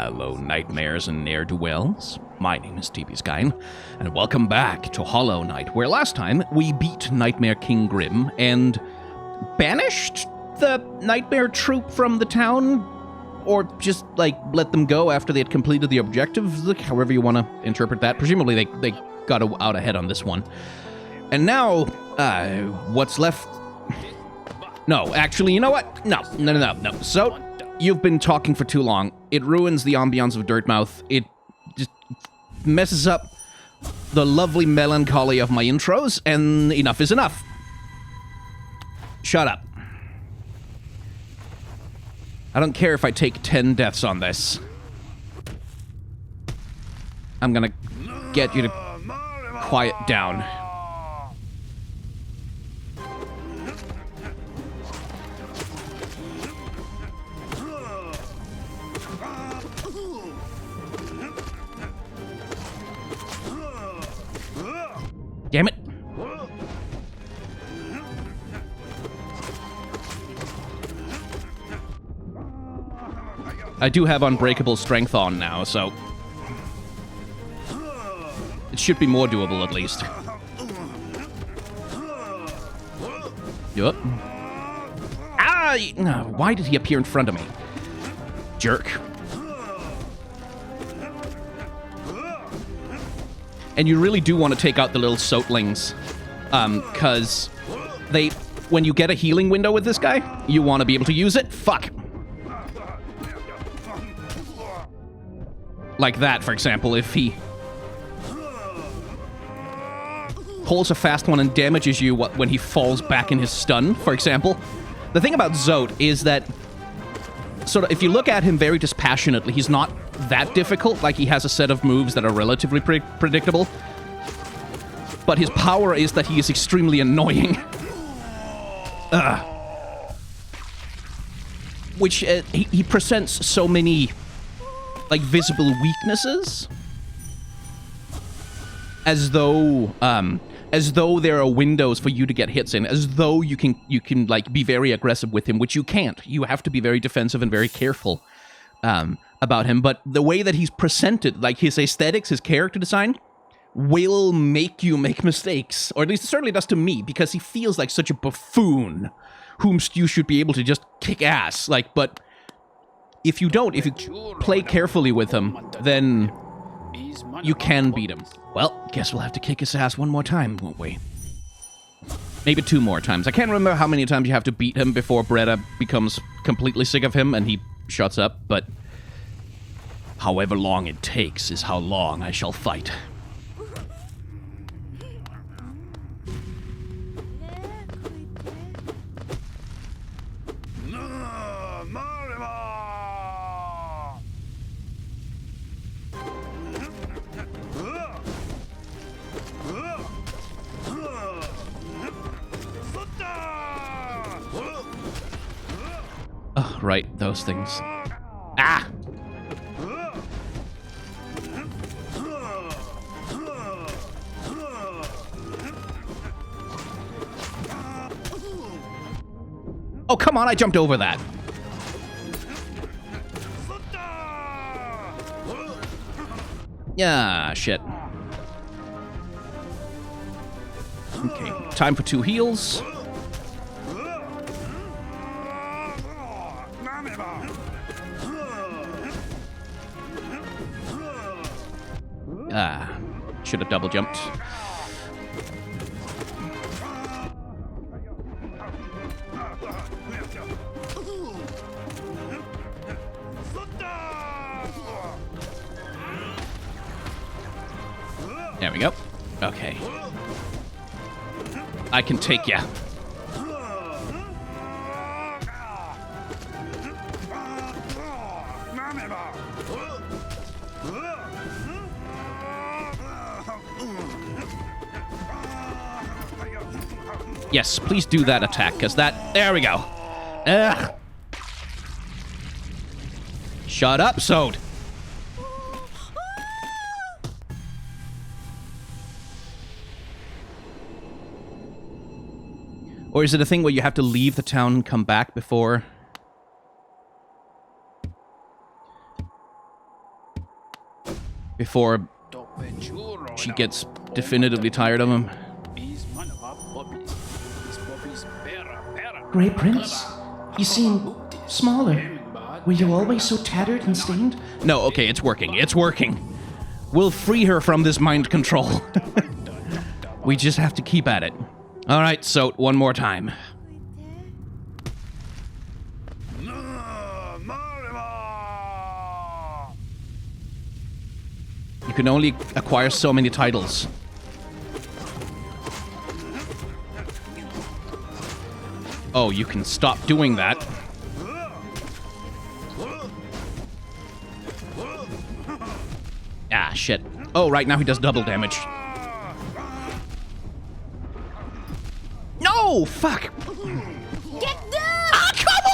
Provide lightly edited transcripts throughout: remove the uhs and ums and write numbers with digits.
Hello, nightmares and ne'er-do-wells. My name is TB Skyn, and welcome back to Hollow Knight, where last time we beat Nightmare King Grim and banished the Nightmare troop from the town, or just, like, let them go after they had completed the objective, however you want to interpret that. Presumably they got out ahead on this one. And now, what's left... No, actually, you know what? No. So, you've been talking for too long. It ruins the ambiance of Dirtmouth. It just messes up the lovely melancholy of my intros, and enough is enough. Shut up. I don't care if I take 10 deaths on this. I'm gonna get you to quiet down. Damn it. I do have Unbreakable Strength on now, so... it should be more doable, at least. Yup. Ah! No, why did he appear in front of me? Jerk. And you really do want to take out the little soatlings, because they... when you get a healing window with this guy, you want to be able to use it. Fuck. Like that, for example, if he pulls a fast one and damages you when he falls back in his stun, for example. The thing about Zote is that, sort of, if you look at him very dispassionately, he's not that difficult. Like, he has a set of moves that are relatively predictable. But his power is that he is extremely annoying. Which, he presents so many, like, visible weaknesses. As though there are windows for you to get hits in. As though you can like, be very aggressive with him, which you can't. You have to be very defensive and very careful about him. But the way that he's presented, like his aesthetics, his character design, will make you make mistakes. Or at least it certainly does to me, because he feels like such a buffoon whom you should be able to just kick ass. Like, but if you don't, if you play carefully with him, then you can beat him. Well, guess we'll have to kick his ass one more time, won't we? Maybe 2 more times. I can't remember how many times you have to beat him before Bretta becomes completely sick of him and he shuts up, but however long it takes is how long I shall fight. Oh, right, those things. Ah! Oh, come on, I jumped over that. Yeah, shit. Okay, time for 2 heals. Ah, should have double jumped. There we go. Okay. I can take ya. Yes, please do that attack, because that... there we go. Ugh. Shut up, Sode. Or is it a thing where you have to leave the town and come back before? before she gets definitively tired of him. Grey Prince, you seem smaller. Were you always so tattered and stained? No, okay, it's working. It's working. We'll free her from this mind control. We just have to keep at it. All right, so one more time. You can only acquire so many titles. Oh, you can stop doing that. Ah, shit. Oh, right, now he does double damage. No! Fuck! Get down! Ah, come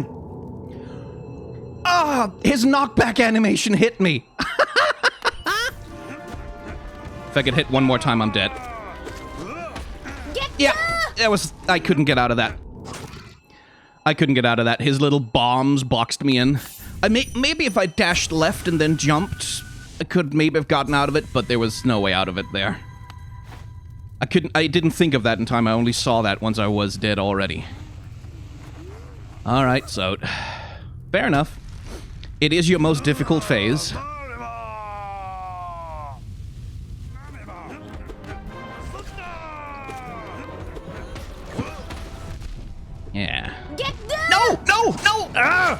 on! Ah, his knockback animation hit me. If I could hit one more time, I'm dead. Yeah, that was... I couldn't get out of that. I couldn't get out of that. His little bombs boxed me in. Maybe if I dashed left and then jumped, I could maybe have gotten out of it, but there was no way out of it there. I didn't think of that in time. I only saw that once I was dead already. Alright, so... Fair enough. It is your most difficult phase. Yeah. Get down! No! Ah!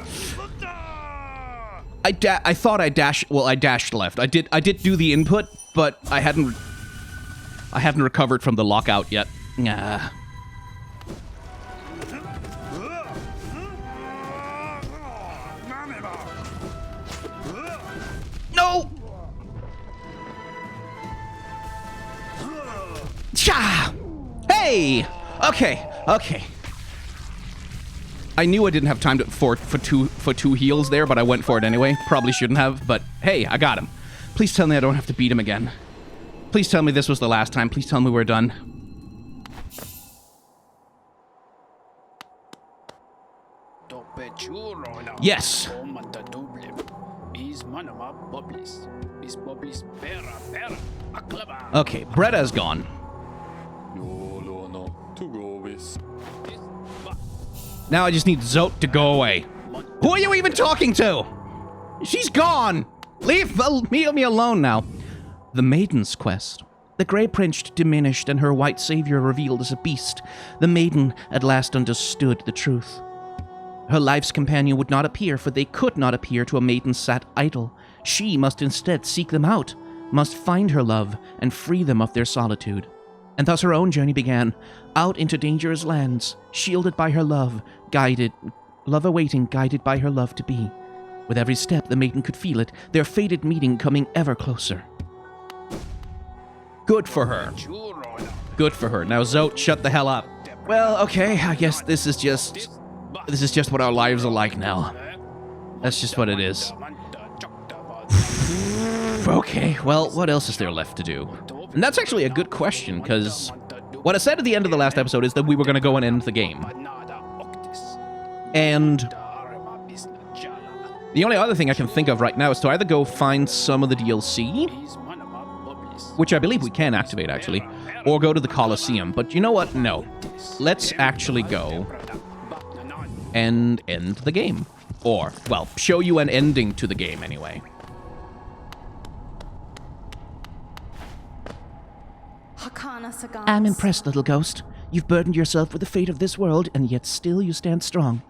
I thought I dashed. Well, I dashed left. I did do the input, but I hadn't recovered from the lockout yet. Nah. No! Cha! Hey! Okay. I knew I didn't have time for two heals there, but I went for it anyway. Probably shouldn't have, but hey, I got him. Please tell me I don't have to beat him again. Please tell me this was the last time. Please tell me we're done. Yes. Okay, Bretta's gone. Now I just need Zote to go away. Who are you even talking to? She's gone. Leave me alone now. The Maiden's Quest. The Grey Prince diminished and her white savior revealed as a beast. The maiden at last understood the truth. Her life's companion would not appear, for they could not appear to a maiden sat idle. She must instead seek them out, must find her love, and free them of their solitude. And thus her own journey began, out into dangerous lands, shielded by her love, love awaiting, guided by her love to be. With every step, the maiden could feel it, their fated meeting coming ever closer. Good for her. Good for her. Now, Zote, shut the hell up. Well, okay, I guess this is just what our lives are like now. That's just what it is. Okay, well, what else is there left to do? And that's actually a good question, because what I said at the end of the last episode is that we were going to go and end the game. And the only other thing I can think of right now is to either go find some of the DLC, which I believe we can activate, actually, or go to the Colosseum. But you know what? No. Let's actually go and end the game. Or, well, show you an ending to the game, anyway. I'm impressed, little ghost. You've burdened yourself with the fate of this world, and yet still you stand strong.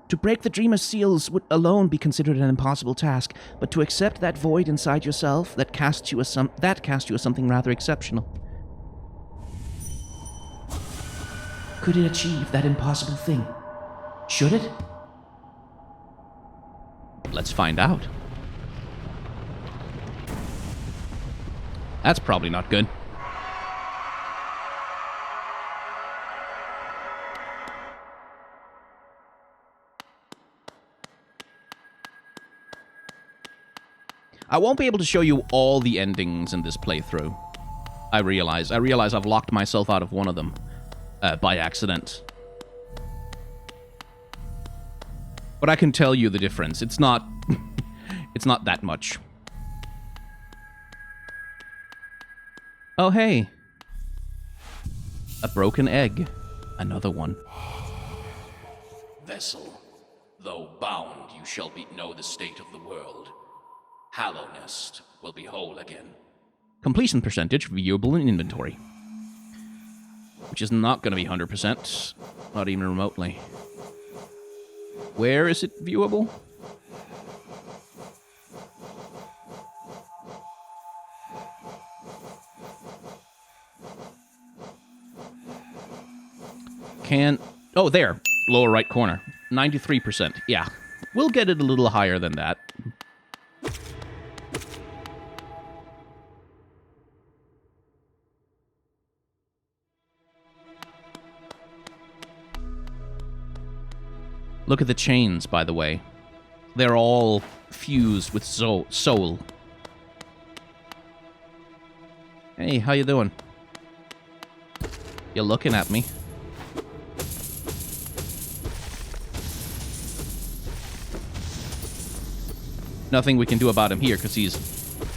To break the dreamer's seals would alone be considered an impossible task, but to accept that void inside yourself that casts you as something rather exceptional. Could it achieve that impossible thing? Should it? Let's find out. That's probably not good. I won't be able to show you all the endings in this playthrough. I realize I've locked myself out of one of them by accident. But I can tell you the difference. It's not it's not that much. Oh, hey. A broken egg. Another one. Vessel, though bound, you shall know the state of the world. Hallownest will be whole again. Completion percentage viewable in inventory. Which is not going to be 100%. Not even remotely. Where is it viewable? Oh, there. Lower right corner. 93%. Yeah. We'll get it a little higher than that. Look at the chains, by the way. They're all fused with soul. Hey, how you doing? You're looking at me. Nothing we can do about him here, because he's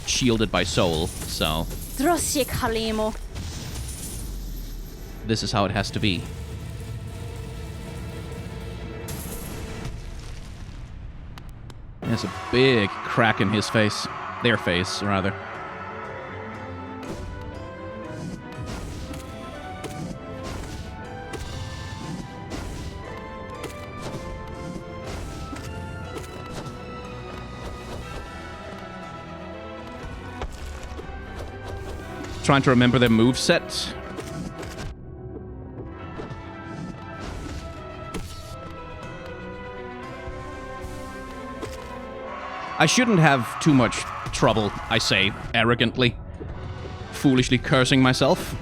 shielded by soul, so... This is how it has to be. There's a big crack in his face. Their face, rather. Trying to remember their moveset. I shouldn't have too much trouble, I say, arrogantly. Foolishly cursing myself.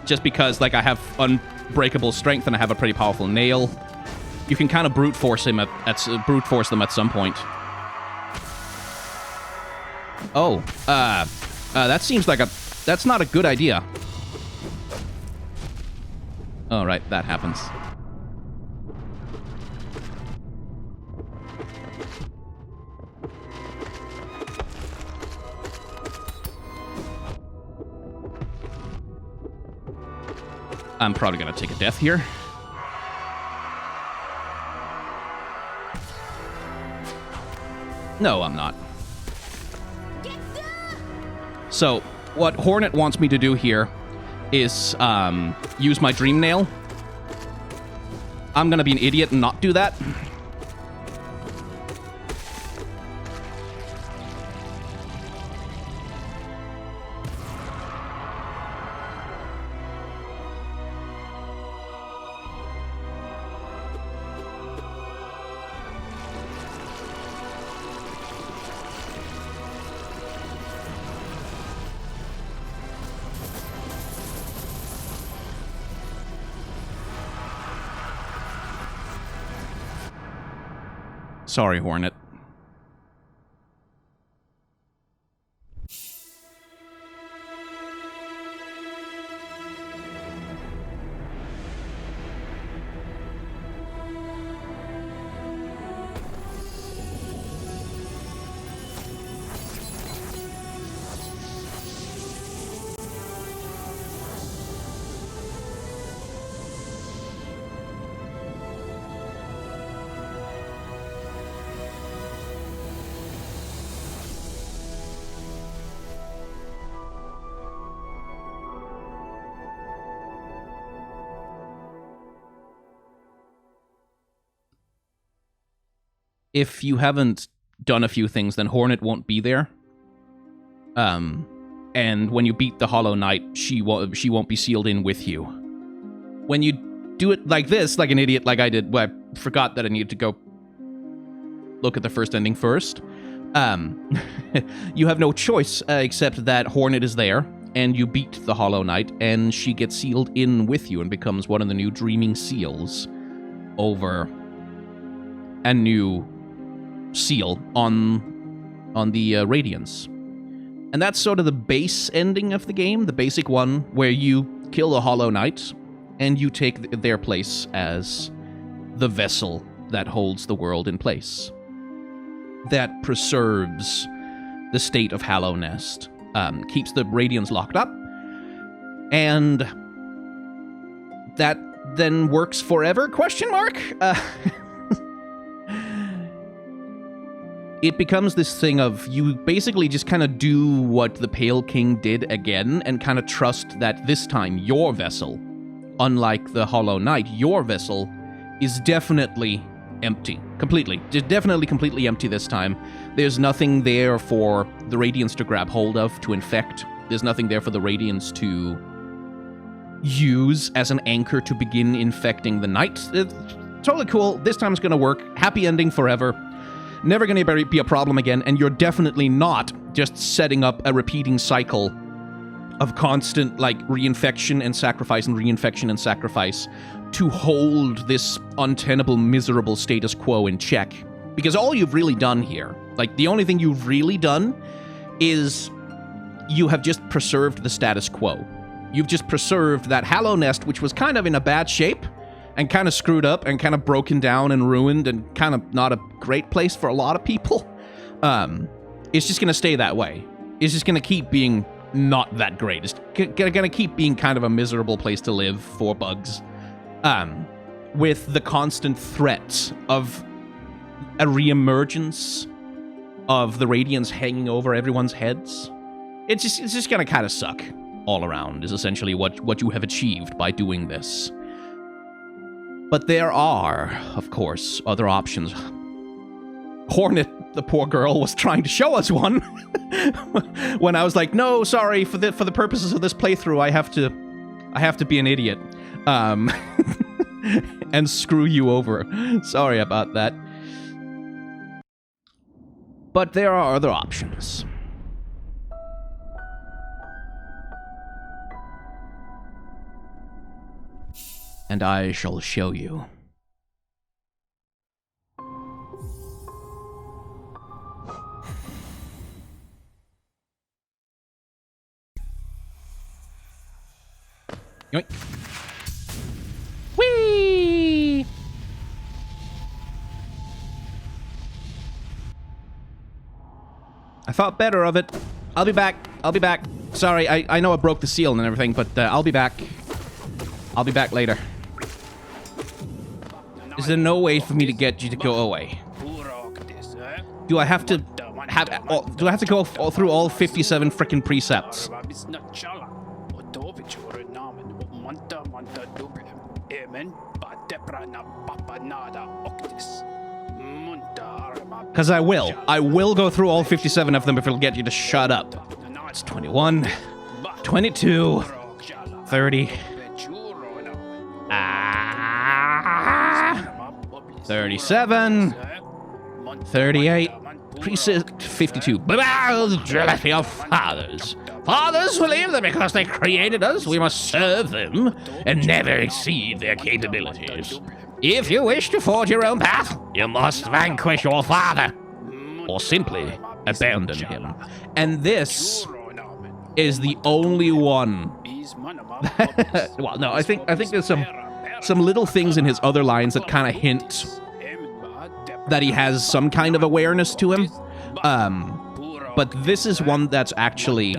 Just because, like, I have unbreakable strength and I have a pretty powerful nail. You can kind of brute force them at some point. Oh, that seems like that's not a good idea. Oh, right, that happens. I'm probably gonna take a death here. No, I'm not. So, what Hornet wants me to do here is use my Dream Nail. I'm gonna be an idiot and not do that. Sorry, Hornet. If you haven't done a few things, then Hornet won't be there. And when you beat the Hollow Knight, she won't be sealed in with you. When you do it like this, like an idiot like I did, well, I forgot that I needed to go look at the first ending first. You have no choice except that Hornet is there, and you beat the Hollow Knight, and she gets sealed in with you and becomes one of the new Dreaming Seals over a new seal on the Radiance. And that's sort of the base ending of the game, the basic one, where you kill the Hollow Knight, and you take their place as the vessel that holds the world in place. that preserves the state of Hallownest, keeps the Radiants locked up, and that then works forever, question mark? It becomes this thing of you basically just kind of do what the Pale King did again and kind of trust that this time your vessel, unlike the Hollow Knight, your vessel is definitely empty. Completely. Definitely completely empty this time. There's nothing there for the Radiants to grab hold of, to infect. There's nothing there for the Radiants to use as an anchor to begin infecting the Knight. It's totally cool. This time it's going to work. Happy ending forever. Never going to be a problem again, and you're definitely not just setting up a repeating cycle of constant, like, reinfection and sacrifice and reinfection and sacrifice to hold this untenable, miserable status quo in check. Because all you've really done here, like, the only thing you've really done is you have just preserved the status quo. You've just preserved that Hallownest, which was kind of in a bad shape, and kind of screwed up, and kind of broken down and ruined, and kind of not a great place for a lot of people. It's just going to stay that way. It's just going to keep being not that great. It's going to keep being kind of a miserable place to live for bugs. With the constant threat of a reemergence of the Radiance hanging over everyone's heads. It's just going to kind of suck all around, is essentially what you have achieved by doing this. But there are, of course, other options. Hornet, the poor girl, was trying to show us one when I was like, no, sorry, for the purposes of this playthrough, I have to be an idiot, and screw you over. Sorry about that. But there are other options. And I shall show you. Yoink. Whee! I thought better of it. I'll be back. Sorry, I know I broke the seal and everything, but I'll be back. I'll be back later. Is there no way for me to get you to go away? Do I have to go through all 57 frickin' precepts? Because I will. I will go through all 57 of them if it'll get you to shut up. It's 21, 22, 30... 37, 38, precept 52. Jealousy of fathers. Fathers believe that because they created us, we must serve them and never exceed their capabilities. If you wish to forge your own path, you must vanquish your father, or simply abandon him. And this is the only one. Well, no, I think there's some little things in his other lines that kind of hint that he has some kind of awareness to him. But this is one that's actually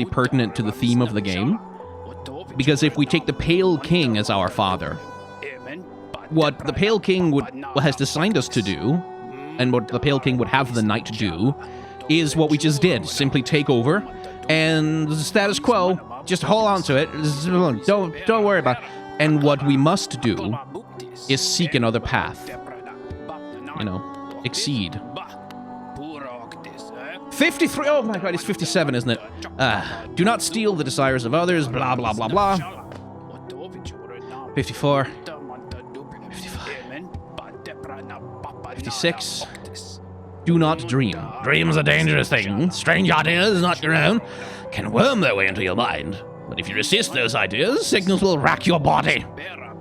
pertinent to the theme of the game. Because if we take the Pale King as our father, what the Pale King has designed us to do, and what the Pale King would have the Knight do, is what we just did. Simply take over, and the status quo, just hold on to it. Don't worry about it. And what we must do is seek another path. You know, exceed. 53, oh my god, it's 57, isn't it? Do not steal the desires of others, blah, blah, blah, blah. 54. 55. 56. Do not dream. Dreams are dangerous things. Strange ideas, not your own, can worm their way into your mind. But if you resist those ideas, signals will rack your body.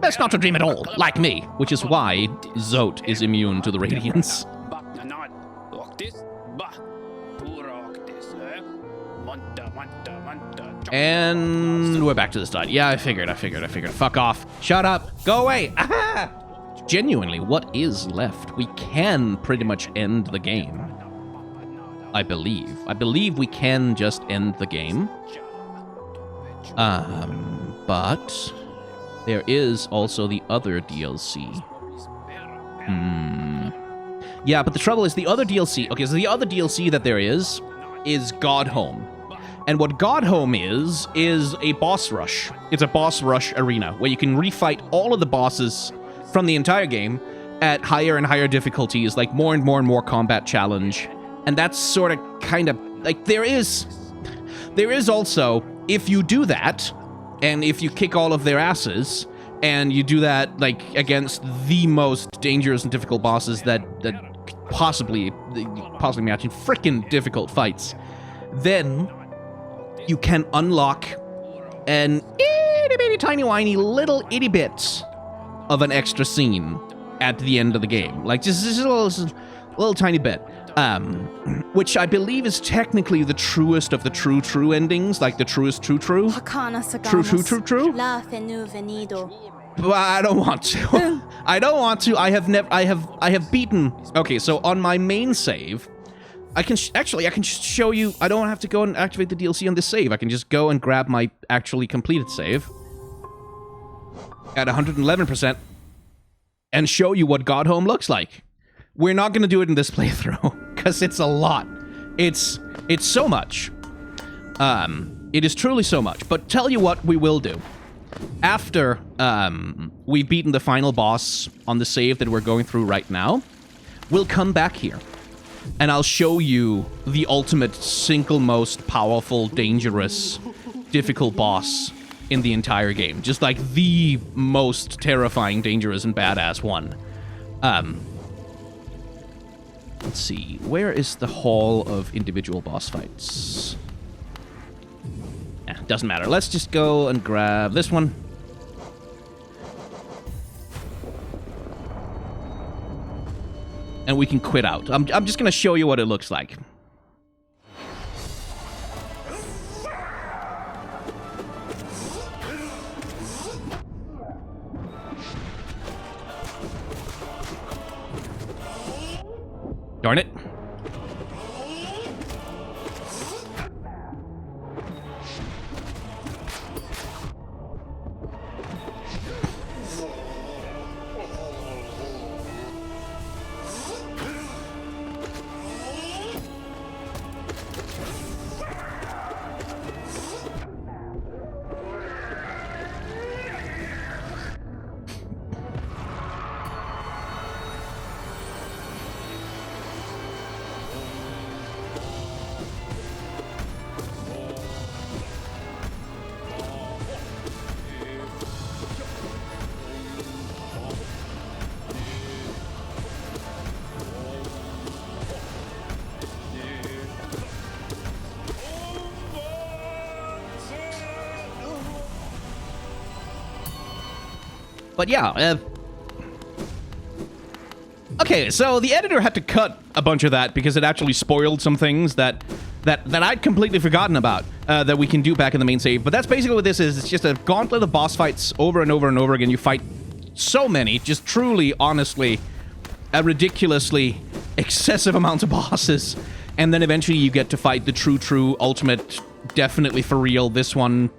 Best not to dream at all, like me, which is why Zote is immune to the Radiance. And we're back to the start. Yeah, I figured. Fuck off. Shut up. Go away. Aha! genuinely, what is left? We can pretty much end the game. I believe. I believe we can just end the game. But there is also the other DLC. Yeah, but the trouble is the other DLC... Okay, so the other DLC that there is God Home. And what God Home is a boss rush. It's a boss rush arena where you can refight all of the bosses from the entire game at higher and higher difficulties, like more and more combat challenge. And that's sort of kind of... Like, there is also, if you do that, and if you kick all of their asses, and you do that, like, against the most dangerous and difficult bosses that possibly match in frickin' difficult fights, then you can unlock an itty-bitty tiny-whiny little itty bit of an extra scene at the end of the game. Like, just a little tiny bit. Which I believe is technically the truest of the true endings, like the truest true. True. But I don't want to. I don't want to. I have beaten. Okay, so on my main save, I can just show you. I don't have to go and activate the DLC on this save. I can just go and grab my actually completed save at 111% and show you what God Home looks like. We're not going to do it in this playthrough, because it's a lot. It's so much. It is truly so much. But tell you what we will do. After we've beaten the final boss on the save that we're going through right now, we'll come back here. And I'll show you the ultimate, single most powerful, dangerous, difficult boss in the entire game. Just like the most terrifying, dangerous, and badass one. Let's see. Where is the hall of individual boss fights? Doesn't matter. Let's just go and grab this one. And we can quit out. I'm just going to show you what it looks like. Darn it. But yeah, okay, so the editor had to cut a bunch of that because it actually spoiled some things that I'd completely forgotten about that we can do back in the main save. But that's basically what this is. It's just a gauntlet of boss fights over and over and over again. You fight so many, just truly, honestly, a ridiculously excessive amounts of bosses. And then eventually you get to fight the true, ultimate, definitely for real, this one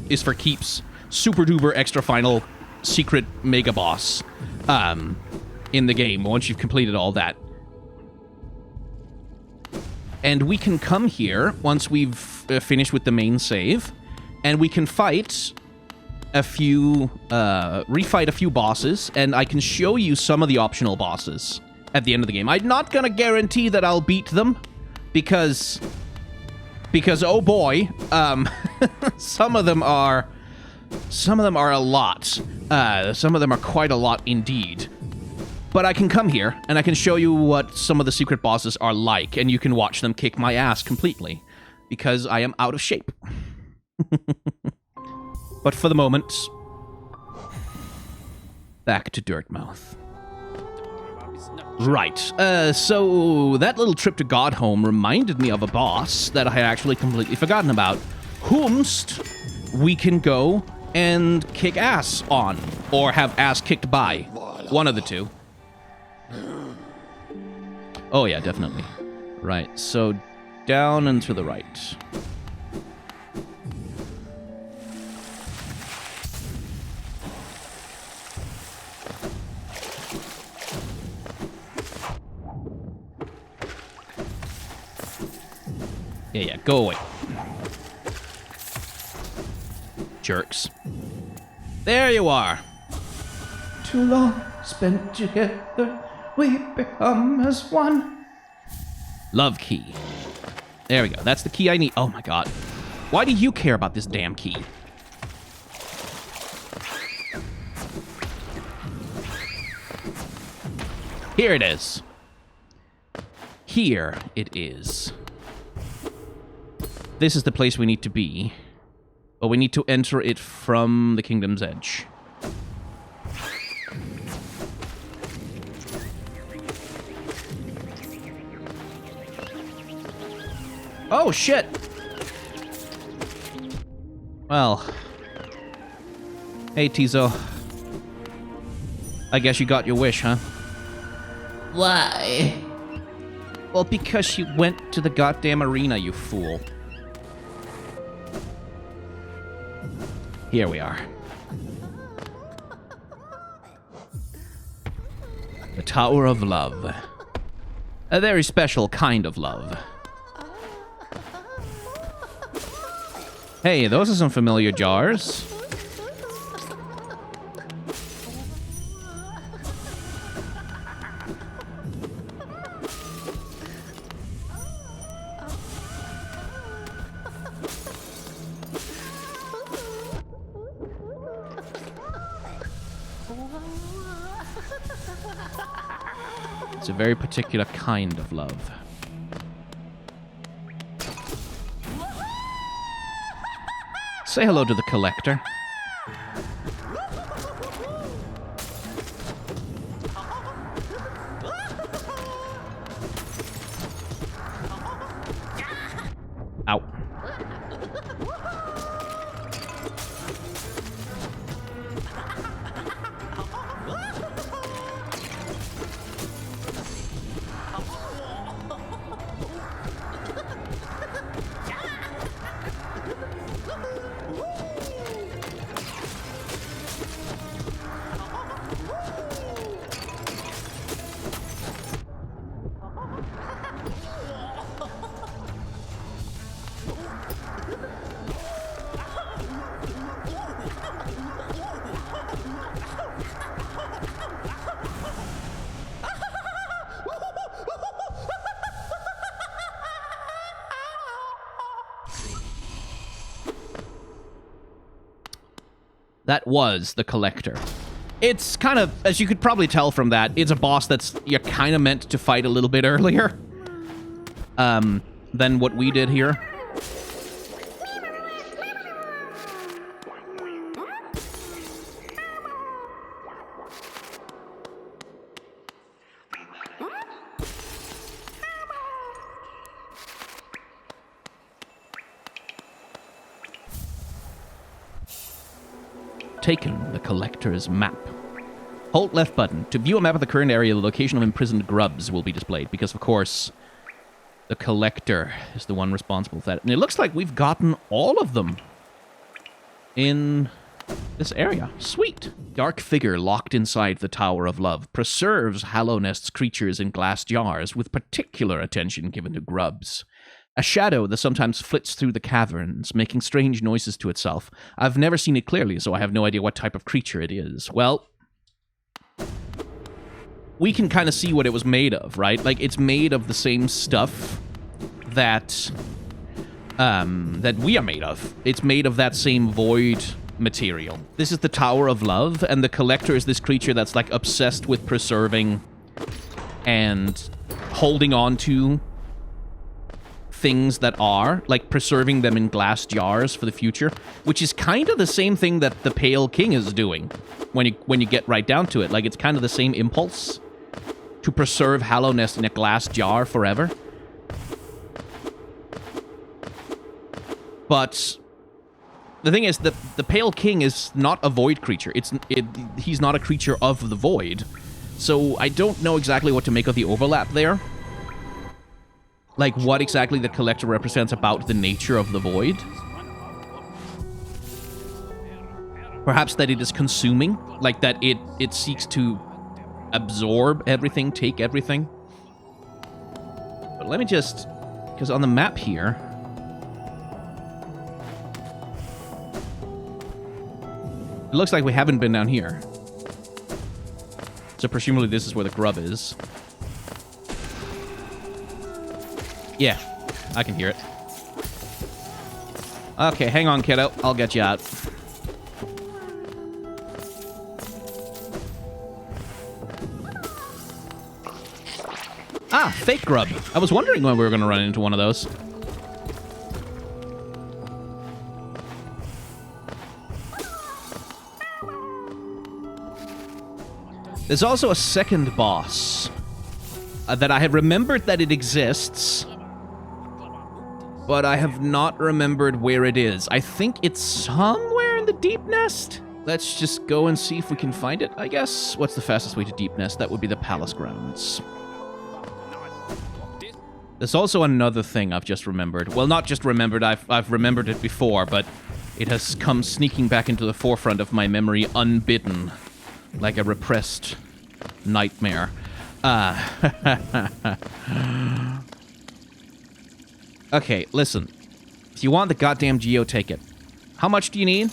is for keeps, super duper extra final secret mega boss in the game once you've completed all that. And we can come here once we've finished with the main save, and we can fight a few, refight a few bosses, and I can show you some of the optional bosses at the end of the game. I'm not gonna guarantee that I'll beat them, because oh boy, some of them are a lot. Some of them are quite a lot indeed. But I can come here, and I can show you what some of the secret bosses are like, and you can watch them kick my ass completely, because I am out of shape. But for the moment, back to Dirtmouth. Right, so that little trip to Godhome reminded me of a boss that I had actually completely forgotten about. Whomst we can go and kick ass on, or have ass kicked by. One of the two. Oh, yeah, definitely. Right, so down and to the right. Yeah, go away. Jerks. There you are. Too long spent together, we become as one. Love key. There we go. That's the key I need. Oh my god. Why do you care about this damn key? Here it is. Here it is. This is the place we need to be. But we need to enter it from the Kingdom's Edge. Oh, shit! Well. Hey, Tizo. I guess you got your wish, huh? Why? Well, because you went to the goddamn arena, you fool. Here we are. The Tower of Love. A very special kind of love. Hey, those are some familiar jars. It's a very particular kind of love. Say hello to the collector. Ow. That was the collector. It's kind of, as you could probably tell from that, it's a boss that's you're kind of meant to fight a little bit earlier than what we did here. Taken the collector's map. Hold left button. To view a map of the current area, the location of imprisoned grubs will be displayed, because, of course, the collector is the one responsible for that. And it looks like we've gotten all of them in this area. Sweet. Dark figure locked inside the Tower of Love preserves Hallownest's creatures in glass jars, with particular attention given to grubs. A shadow that sometimes flits through the caverns, making strange noises to itself. I've never seen it clearly, so I have no idea what type of creature it is. Well, we can kind of see what it was made of, right? Like, it's made of the same stuff that that we are made of. It's made of that same void material. This is the Tower of Love, and the collector is this creature that's, like, obsessed with preserving and holding on to things that are, like, preserving them in glass jars for the future, which is kind of the same thing that the Pale King is doing when you get right down to it. Like, it's kind of the same impulse to preserve Hallownest in a glass jar forever. The thing is that the Pale King is not a void creature. He's not a creature of the void. So I don't know exactly what to make of the overlap there. Like, what exactly the collector represents about the nature of the void. Perhaps that it is consuming, like that it seeks to absorb everything, take everything. But let me just, because on the map here, it looks like we haven't been down here. So presumably this is where the grub is. Yeah, I can hear it. Okay, hang on, kiddo. I'll get you out. Ah, fake grub. I was wondering when we were going to run into one of those. There's also a second boss that I have remembered that it exists, but I have not remembered where it is. I think it's somewhere in the Deep Nest. Let's just go and see if we can find it, I guess. What's the fastest way to Deep Nest? That would be the Palace Grounds. There's also another thing I've just remembered. Well, not just remembered, I've remembered it before, but it has come sneaking back into the forefront of my memory unbidden, like a repressed nightmare. Okay, listen. If you want the goddamn Geo, take it. How much do you need?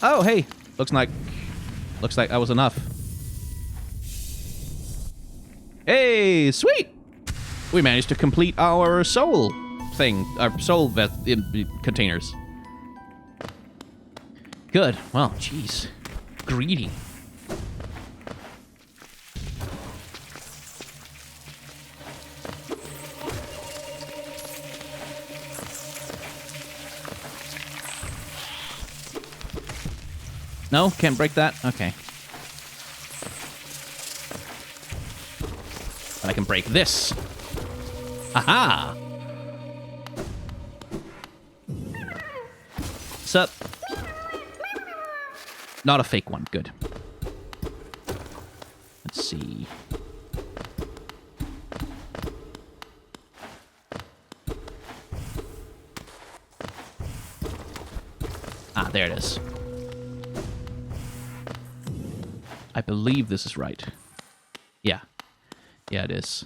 Oh, hey. Looks like that was enough. Hey, sweet! We managed to complete our soul thing, our soul containers. Good. Well, jeez. Greedy. No? Can't break that? Okay. But I can break this. Aha! Sup? Not a fake one. Good. Let's see. Ah, there it is. I believe this is right. Yeah. Yeah, it is.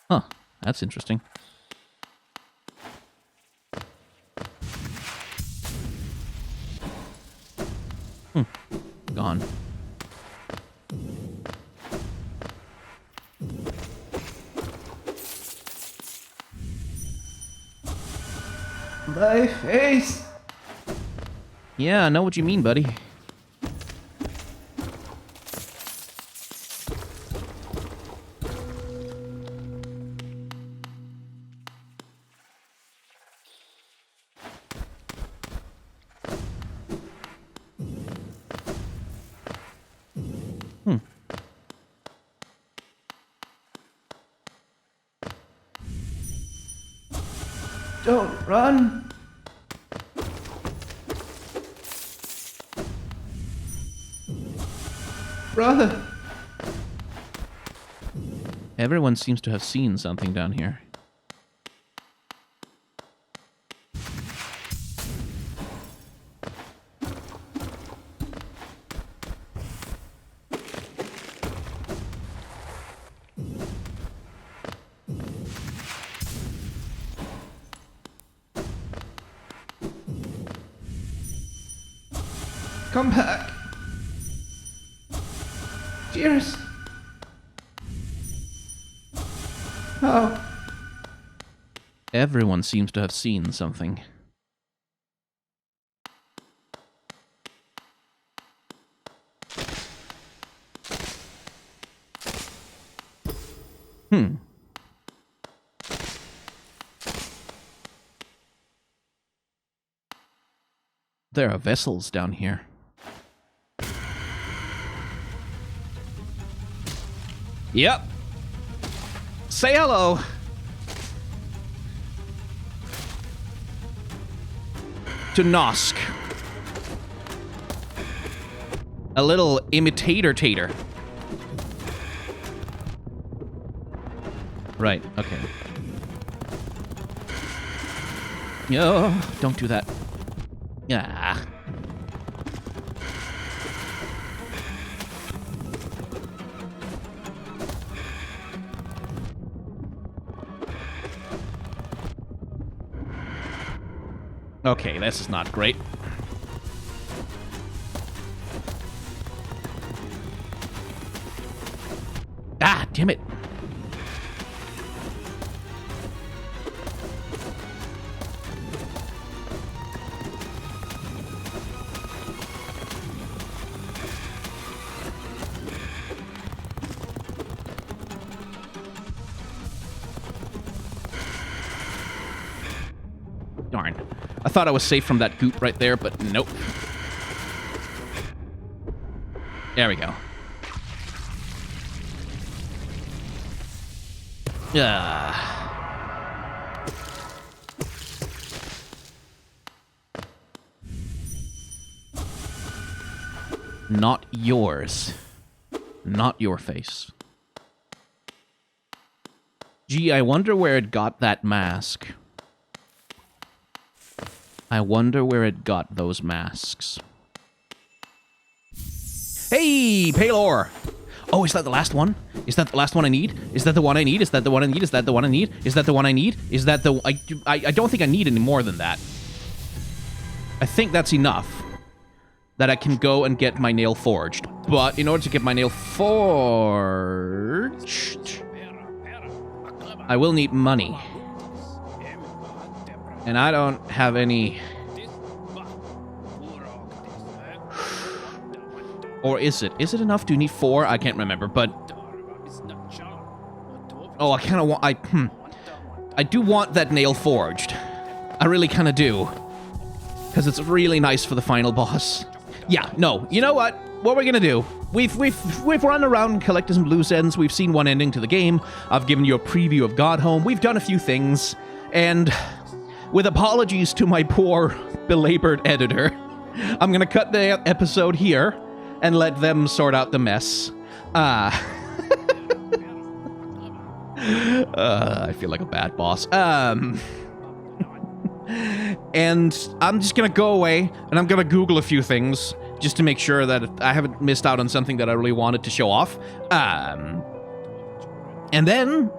Huh. That's interesting. Gone. My face! Yeah, I know what you mean, buddy. Don't run! Brother! Everyone seems to have seen something down here. Come back! Cheers! Oh. Everyone seems to have seen something. There are vessels down here. Yep. Say hello. to Nosk. A little imitator tater. Right, okay. No, don't do that. Ah. Okay, this is not great. Ah, damn it. Darn. I thought I was safe from that goop right there, but nope. There we go. Not yours. Not your face. Gee, I wonder where it got that mask. I wonder where it got those masks. Hey, Paylor! Oh, is that the last one? Is that the last one I need? Is that the one I need? Is that the one I need? Is that the one I need? Is that the one I need? Is that the... I don't think I need any more than that. I think that's enough. That I can go and get my nail forged. But in order to get my nail forged... I will need money. And I don't have any... Or is it? Is it enough? Do you need 4? I can't remember, but... Oh, I kind of want... I do want that nail forged. I really kind of do. Because it's really nice for the final boss. Yeah, no. You know what? What we're gonna do... We've run around and collected some loose ends. We've seen one ending to the game. I've given you a preview of Godhome. We've done a few things. And... with apologies to my poor, belabored editor, I'm gonna cut the episode here and let them sort out the mess. I feel like a bad boss. And I'm just gonna go away and I'm gonna Google a few things just to make sure that I haven't missed out on something that I really wanted to show off. And then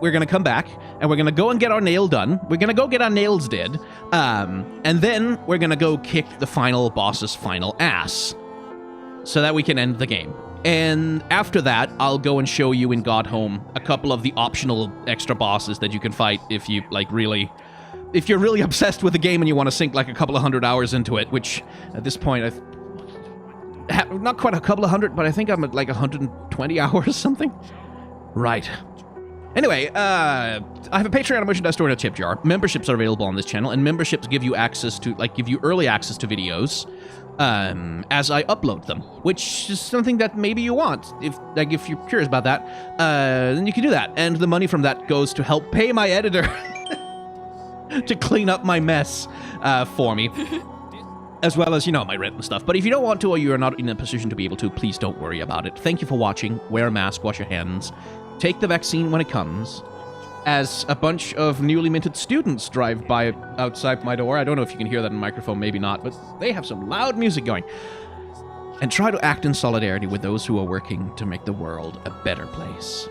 we're gonna come back and we're gonna go and get our nail done. We're gonna go get our nails did. And then we're gonna go kick the final boss's final ass so that we can end the game. And after that, I'll go and show you in Godhome a couple of the optional extra bosses that you can fight if you if you're really obsessed with the game and you want to sink like a couple of 100 hours into it, which at this point not quite a couple of 100, but I think I'm at like 120 hours or something. Right. Anyway, I have a Patreon merchandise store and a tip jar. Memberships are available on this channel, and memberships give you access to, give you early access to videos as I upload them, which is something that maybe you want. If you're curious about that, then you can do that. And the money from that goes to help pay my editor to clean up my mess for me. As well as, my rent and stuff. But if you don't want to or you're not in a position to be able to, please don't worry about it. Thank you for watching. Wear a mask, wash your hands. Take the vaccine when it comes. As a bunch of newly minted students drive by outside my door. I don't know if you can hear that in the microphone, maybe not, but they have some loud music going. And try to act in solidarity with those who are working to make the world a better place.